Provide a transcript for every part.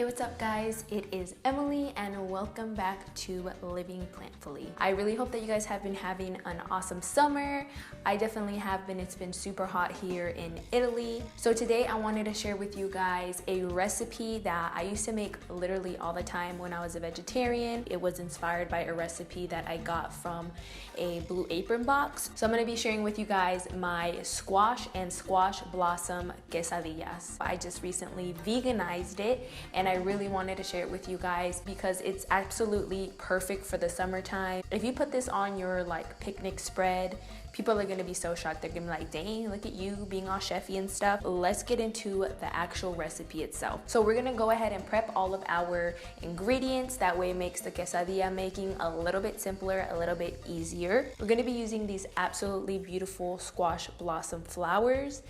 what's up guys? It is Emily and welcome back to Living Plantfully. I really hope that you guys have been having an awesome summer. I definitely have been. It's been super hot here in Italy. So today I wanted to share with you guys a recipe that I used to make literally all the time when I was a vegetarian. It was inspired by a recipe that I got from a Blue Apron box. So I'm going to be sharing with you guys my squash and squash blossom quesadillas. I just recently veganized it and I really wanted to share it with you guys because it's absolutely perfect for the summertime. If you put this on your like picnic spread, people are gonna be so shocked. They're gonna be like, dang, look at you being all chefy and stuff. Let's get into the actual recipe itself. So we're gonna go ahead and prep all of our ingredients. That way it makes the quesadilla making a little bit simpler, a little bit easier. We're gonna be using these absolutely beautiful squash blossom flowers.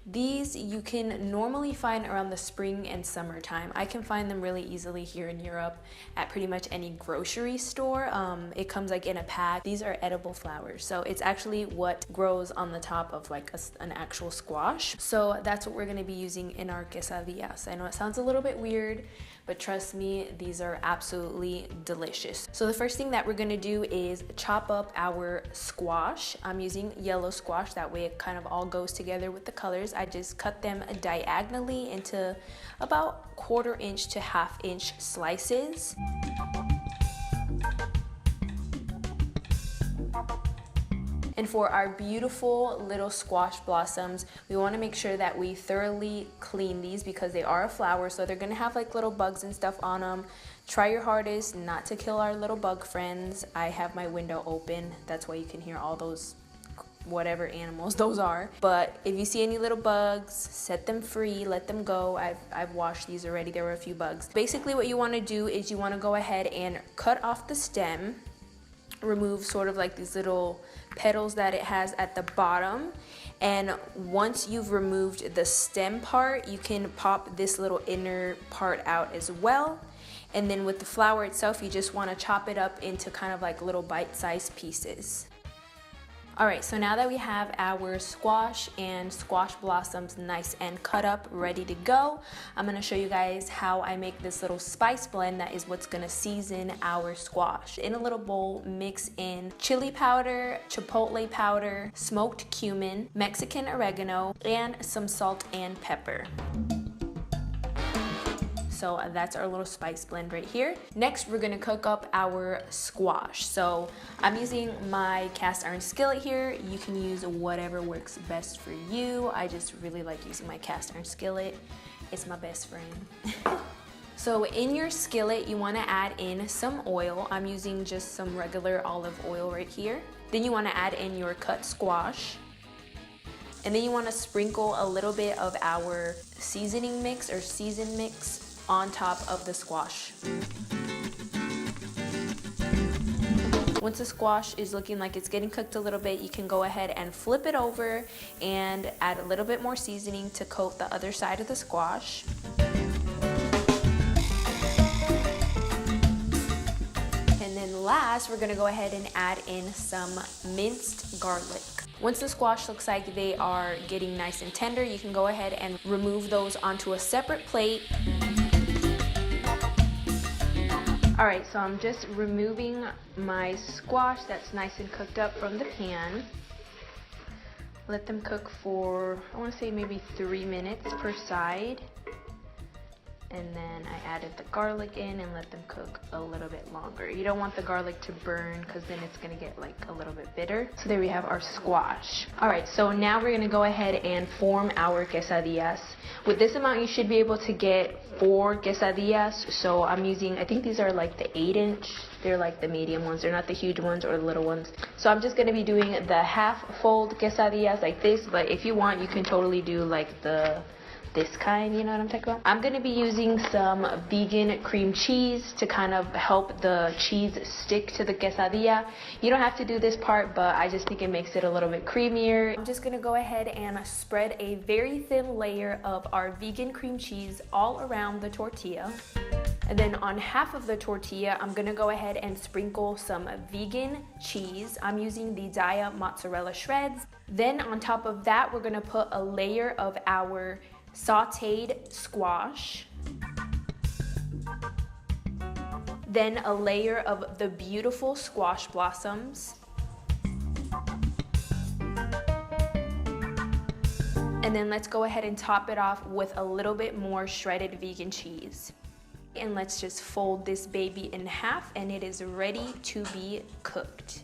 These you can normally find around the spring and summertime. I can find them really easily here in Europe at pretty much any grocery store. It comes like in a pack. These are edible flowers. So it's actually what grows on the top of like an actual squash. So that's what we're gonna be using in our quesadillas. I know it sounds a little bit weird, but trust me, these are absolutely delicious. So the first thing that we're gonna do is chop up our squash. I'm using yellow squash, that way it kind of all goes together with the colors. I just cut them diagonally into about 1/4 inch to 1/2 inch slices. And for our beautiful little squash blossoms, we want to make sure that we thoroughly clean these because they are a flower, so they're going to have like little bugs and stuff on them. Try your hardest not to kill our little bug friends. I have my window open. That's why you can hear all those whatever animals those are. But if you see any little bugs, set them free, let them go. I've washed these already. There were a few bugs. Basically what you want to do is you want to go ahead and cut off the stem, remove sort of like these little petals that it has at the bottom, and once you've removed the stem part, you can pop this little inner part out as well. And then with the flower itself, you just want to chop it up into kind of like little bite-sized pieces. Alright, so now that we have our squash and squash blossoms nice and cut up, ready to go, I'm going to show you guys how I make this little spice blend that is what's going to season our squash. In a little bowl, mix in chili powder, chipotle powder, smoked cumin, Mexican oregano, and some salt and pepper. So that's our little spice blend right here. Next, we're gonna cook up our squash. So I'm using my cast iron skillet here. You can use whatever works best for you. I just really like using my cast iron skillet. It's my best friend. So in your skillet, you wanna add in some oil. I'm using just some regular olive oil right here. Then you wanna add in your cut squash. And then you wanna sprinkle a little bit of our seasoning mix or seasoned mix on top of the squash. Once the squash is looking like it's getting cooked a little bit, you can go ahead and flip it over and add a little bit more seasoning to coat the other side of the squash. And then last, we're gonna go ahead and add in some minced garlic. Once the squash looks like they are getting nice and tender, you can go ahead and remove those onto a separate plate. Alright, so I'm just removing my squash that's nice and cooked up from the pan. Let them cook for, I want to say maybe 3 minutes per side. And then I added the garlic in and let them cook a little bit longer. You don't want the garlic to burn because then it's going to get like a little bit bitter. So there we have our squash. Alright, so now we're going to go ahead and form our quesadillas. With this amount, you should be able to get 4 quesadillas. So I'm using, I think these are like the 8-inch. They're like the medium ones. They're not the huge ones or the little ones. So I'm just going to be doing the half-fold quesadillas like this. But if you want, you can totally do like this kind, you know what I'm talking about? I'm going to be using some vegan cream cheese to kind of help the cheese stick to the quesadilla. You don't have to do this part, but I just think it makes it a little bit creamier. I'm just going to go ahead and spread a very thin layer of our vegan cream cheese all around the tortilla. And then on half of the tortilla, I'm going to go ahead and sprinkle some vegan cheese. I'm using the Daiya mozzarella shreds. Then on top of that, we're going to put a layer of our sauteed squash. then a layer of the beautiful squash blossoms, and then let's go ahead and top it off with a little bit more shredded vegan cheese. And let's just fold this baby in half, and it is ready to be cooked.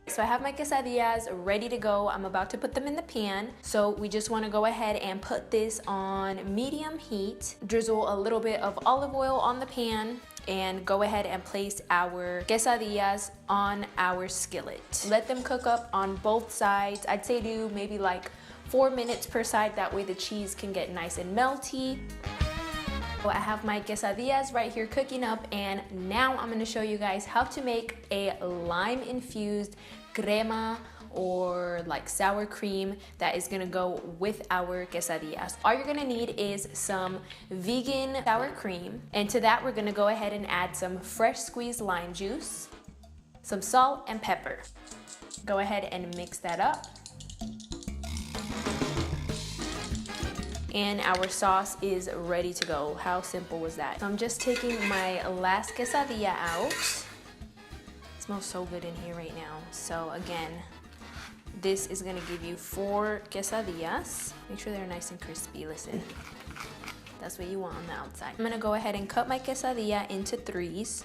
So I have my quesadillas ready to go. I'm about to put them in the pan. So we just want to go ahead and put this on medium heat, drizzle a little bit of olive oil on the pan, and go ahead and place our quesadillas on our skillet. Let them cook up on both sides. I'd say do maybe like 4 minutes per side. That way the cheese can get nice and melty. I have my quesadillas right here cooking up, and now I'm going to show you guys how to make a lime infused crema or like sour cream that is going to go with our quesadillas. All you're going to need is some vegan sour cream, and to that we're going to go ahead and add some fresh squeezed lime juice, some salt and pepper. Go ahead and mix that up. And our sauce is ready to go. How simple was that? So I'm just taking my last quesadilla out. It smells so good in here right now. So again, this is gonna give you 4 quesadillas. Make sure they're nice and crispy, listen. That's what you want on the outside. I'm gonna go ahead and cut my quesadilla into 3s.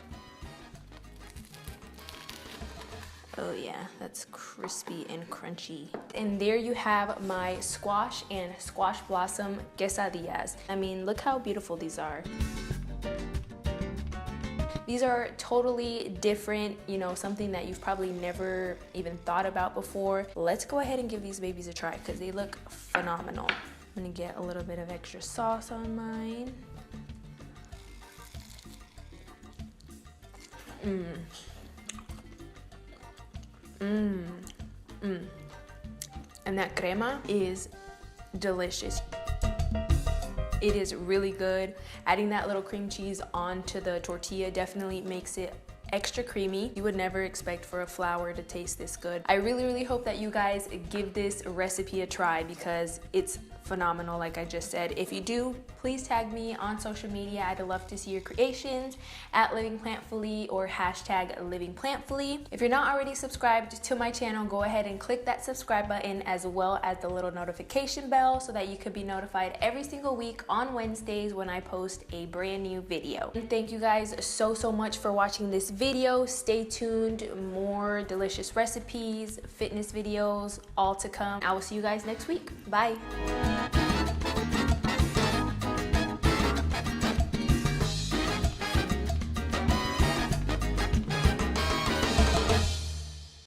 Oh yeah, that's crispy and crunchy. And there you have my squash and squash blossom quesadillas. I mean, look how beautiful these are. These are totally different, you know, something that you've probably never even thought about before. Let's go ahead and give these babies a try because they look phenomenal. I'm gonna get a little bit of extra sauce on mine. And that crema is delicious. It is really good. Adding that little cream cheese onto the tortilla definitely makes it extra creamy. You would never expect for a flour to taste this good. I really hope that you guys give this recipe a try because it's phenomenal, like I just said. If you do, please tag me on social media. I'd love to see your creations at Living Plantfully or hashtag Living Plantfully. If you're not already subscribed to my channel, go ahead and click that subscribe button as well as the little notification bell so that you could be notified every single week on Wednesdays when I post a brand new video. And thank you guys so much for watching this video. Stay tuned, more delicious recipes, fitness videos, all to come. I will see you guys next week. Bye.